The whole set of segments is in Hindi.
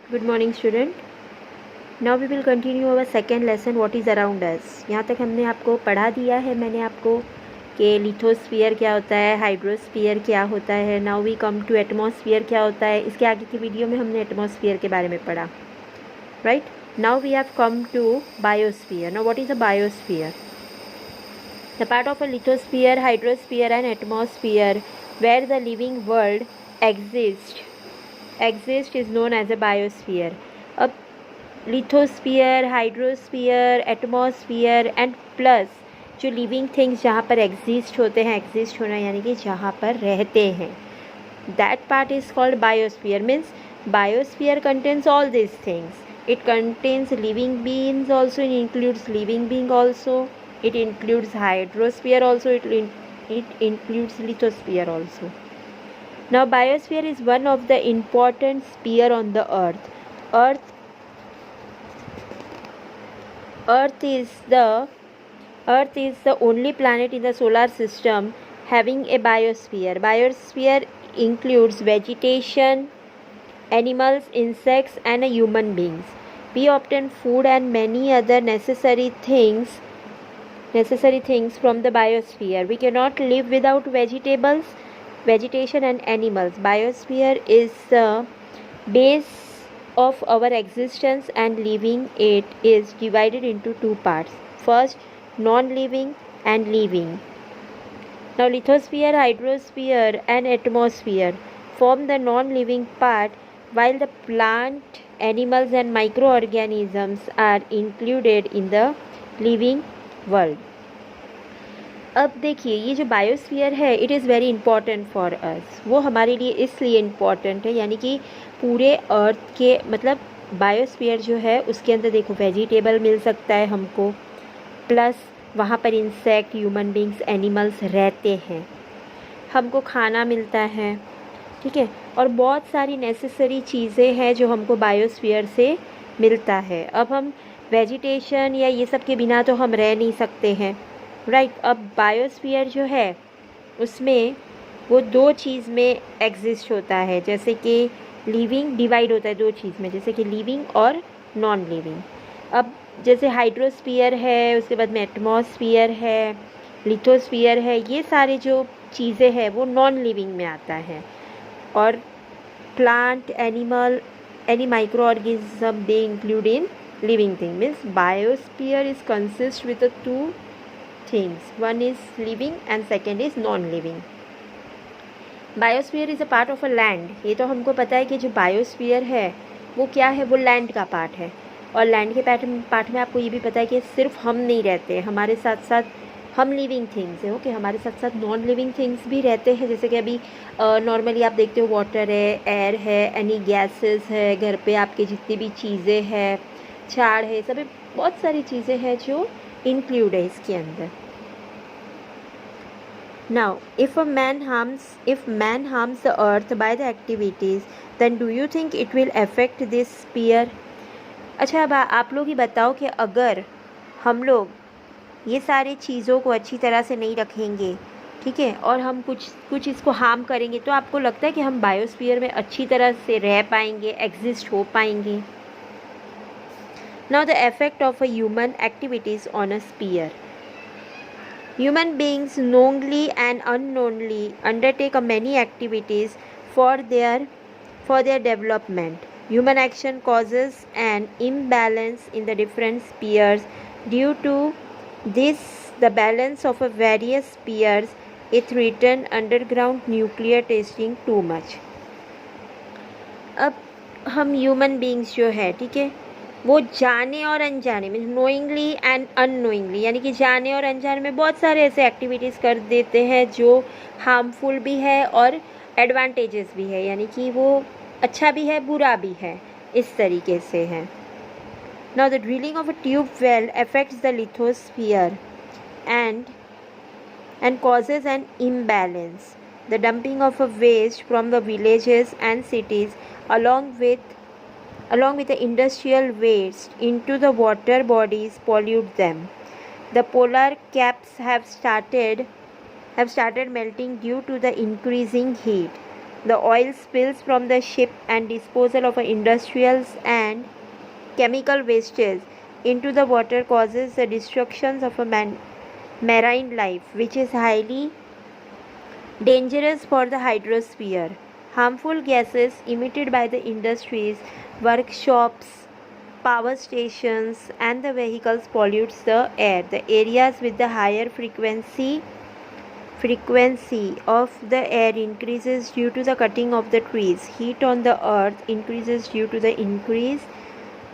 Good morning student. Now we will continue our second lesson what is around us. यहाँ तक हमने आपको पढ़ा दिया है मैंने आपको कि लिथोस्फीयर क्या होता है, हाइड्रोस्फीयर क्या होता है. Now we come to atmosphere क्या होता है. इसके आगे की वीडियो में हमने एटमॉस्फेयर के बारे में पढ़ा. Right. Now we have come to biosphere. Now what is a biosphere? The part of a lithosphere, hydrosphere and atmosphere where the living world exists is known as a biosphere. अब lithosphere, hydrosphere, atmosphere and plus जो लिविंग थिंग्स जहाँ पर एग्जिस्ट होते हैं, एग्जिस्ट होना यानी कि जहाँ पर रहते हैं, that part is called biosphere. Means biosphere contains all this things. It contains living beings also, it includes living being also, it includes hydrosphere also, it includes lithosphere also. Now biosphere is one of the important sphere on the earth. Earth is the only planet in the solar system having a biosphere. Biosphere includes vegetation, animals, insects and human beings. We obtain food and many other necessary things from the biosphere. We cannot live without vegetables, vegetation and animals. Biosphere is the base of our existence and living. It is divided into two parts. First, non-living and living. Now lithosphere, hydrosphere and atmosphere form the non-living part, while the plant, animals and microorganisms are included in the living world. अब देखिए ये जो बायोस्फीयर है it is very important for us. वो हमारे लिए इसलिए इम्पॉर्टेंट है यानी कि पूरे अर्थ के मतलब बायोस्फीयर जो है उसके अंदर देखो वेजिटेबल मिल सकता है हमको, प्लस वहाँ पर इंसेक्ट, ह्यूमन बींग्स, एनिमल्स रहते हैं, हमको खाना मिलता है, ठीक है, और बहुत सारी नेसेसरी चीज़ें हैं जो हमको बायोस्फीयर से मिलता है. अब हम वेजिटेशन या ये सब के बिना तो हम रह नहीं सकते हैं. राइट. अब बायोस्फीयर जो है उसमें वो दो चीज़ में एग्जिस्ट होता है, जैसे कि लिविंग डिवाइड होता है दो चीज़ में, जैसे कि लिविंग और नॉन लिविंग. अब जैसे हाइड्रोस्फीयर है, उसके बाद में एटमॉस्फियर है, लिथोस्फीयर है, ये सारे जो चीज़ें हैं वो नॉन लिविंग में आता है. और plant, animal, any micro organism they include in living thing. Means biosphere is consist with two things. One is living and second is non-living. Biosphere is a part of a land. ये तो हमको पता है कि जो बायोस्फीयर है वो क्या है, वो लैंड का पार्ट है. और लैंड के पार्ट में आपको ये भी पता है कि सिर्फ हम नहीं रहते, हमारे साथ साथ हम लिविंग थिंग्स हैं. ओके, हमारे साथ साथ नॉन लिविंग थिंग्स भी रहते हैं. जैसे कि अभी नॉर्मली आप देखते हो वाटर है, एयर है, एनी गैसेस है, घर पे आपके जितनी भी चीज़ें हैं, झाड़ है, सभी बहुत सारी चीज़ें हैं जो इंक्लूड है इसके अंदर. Now, if man harms the earth by the activities, then do you think it will affect this sphere? अच्छा, अब आप लोग ही बताओ कि अगर हम लोग ये सारी चीज़ों को अच्छी तरह से नहीं रखेंगे, ठीक है, और हम कुछ इसको हार्म करेंगे, तो आपको लगता है कि हम बायोस्फीयर में अच्छी तरह से रह पाएंगे, एग्जिस्ट हो पाएंगे? Now the effect of a human activities on a sphere. Human beings knowingly and unknowingly undertake many activities for their development. Human action causes an imbalance in the different spheres. Due to this, the balance of various spheres is threatened. Underground nuclear testing too much. अब हम ह्यूमन बींग्स जो है, ठीक है, वो जाने और अनजाने में, नोइंगली एंड अननोइंगली, यानी कि जाने और अनजाने में बहुत सारे ऐसे एक्टिविटीज़ कर देते हैं जो हार्मफुल भी है और एडवांटेजेस भी है, यानी कि वो अच्छा भी है बुरा भी है, इस तरीके से है. Now the drilling of a tube well affects the lithosphere and causes an imbalance. The dumping of a waste from the villages and cities along with the industrial waste into the water bodies pollute them. The polar caps have started melting due to the increasing heat. the oil spills from the ship and disposal of industrials and chemical wastes into the water causes the destruction of a marine life, which is highly dangerous for the hydrosphere. Harmful gases emitted by the industries, workshops, power stations and the vehicles pollutes the air. The areas with the higher frequency of the air increases due to the cutting of the trees. Heat on the earth increases due to the increase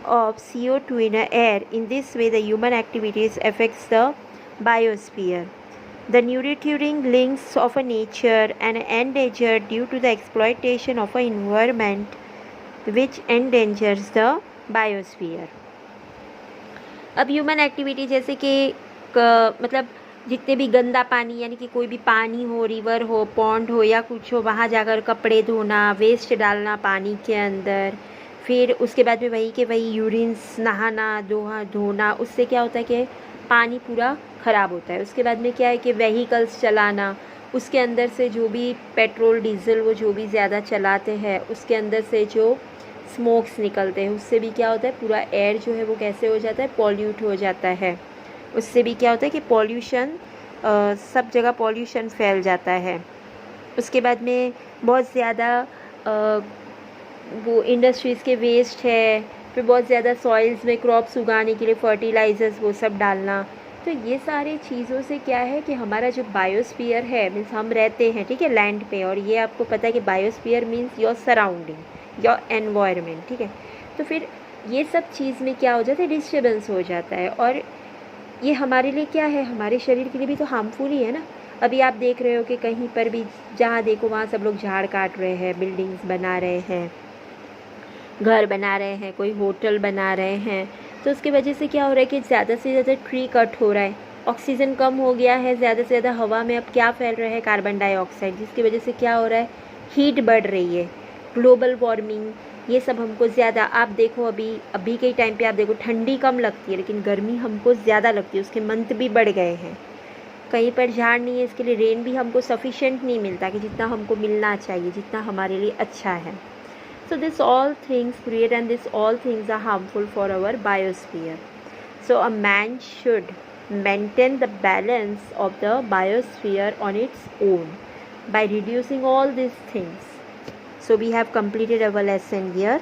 of CO2 in the air. In this way, the human activities affects the biosphere. The nurturing links of a nature and endangered due to the exploitation of an environment which endangers the biosphere. अब ह्यूमन एक्टिविटी जैसे कि मतलब जितने भी गंदा पानी यानी कि कोई भी पानी हो, रिवर हो, पॉन्ड हो या कुछ हो, वहाँ जाकर कपड़े धोना, वेस्ट डालना पानी के अंदर, फिर उसके बाद में वही के वही यूरिन्स नहाना, धोना, उससे क्या होता है कि पानी पूरा ख़राब होता है. उसके बाद में क्या है कि व्हीकल्स चलाना, उसके अंदर से जो भी पेट्रोल डीजल वो जो भी ज़्यादा चलाते हैं उसके अंदर से जो स्मोक्स निकलते हैं उससे भी क्या होता है पूरा एयर जो है वो कैसे हो जाता है, पॉल्यूट हो जाता है. उससे भी क्या होता है कि पॉल्यूशन सब जगह पॉल्यूशन फैल जाता है. उसके बाद में बहुत ज़्यादा वो इंडस्ट्रीज़ के वेस्ट है, फिर बहुत ज़्यादा सॉइल्स में क्रॉप्स उगाने के लिए फर्टिलाइज़र्स वो सब डालना. तो ये सारे चीज़ों से क्या है कि हमारा जो बायोस्फीयर है, मीन्स हम रहते हैं ठीक है लैंड पे, और ये आपको पता है कि biosphere means your surrounding, your environment, ठीक है. तो फिर ये सब चीज़ में क्या हो जाता है, डिस्टर्बेंस हो जाता है. और ये हमारे लिए क्या है, हमारे शरीर के लिए भी तो हार्मफुल ही है ना. अभी आप देख रहे हो कि कहीं पर भी जहाँ देखो वहाँ सब लोग झाड़ काट रहे हैं, बिल्डिंग्स बना रहे हैं, घर बना रहे हैं, कोई होटल बना रहे हैं. तो उसकी वजह से क्या हो रहा है कि ज़्यादा से ज़्यादा ट्री कट हो रहा है, ऑक्सीजन कम हो गया है, ज़्यादा से ज़्यादा हवा में अब क्या फैल रहा है, कार्बन डाइऑक्साइड, जिसकी वजह से क्या हो रहा है, हीट बढ़ रही है, ग्लोबल वार्मिंग, ये सब हमको ज़्यादा. आप देखो अभी के टाइम पे आप देखो ठंडी कम लगती है लेकिन गर्मी हमको ज़्यादा लगती है, उसके मंथ भी बढ़ गए हैं. कहीं पर झाड़ नहीं है, इसके लिए रेन भी हमको सफिशेंट नहीं मिलता कि जितना हमको मिलना चाहिए, जितना हमारे लिए अच्छा है. So this all things create and this all things are harmful for our biosphere. So a man should maintain the balance of the biosphere on its own by reducing all these things. So we have completed our lesson here.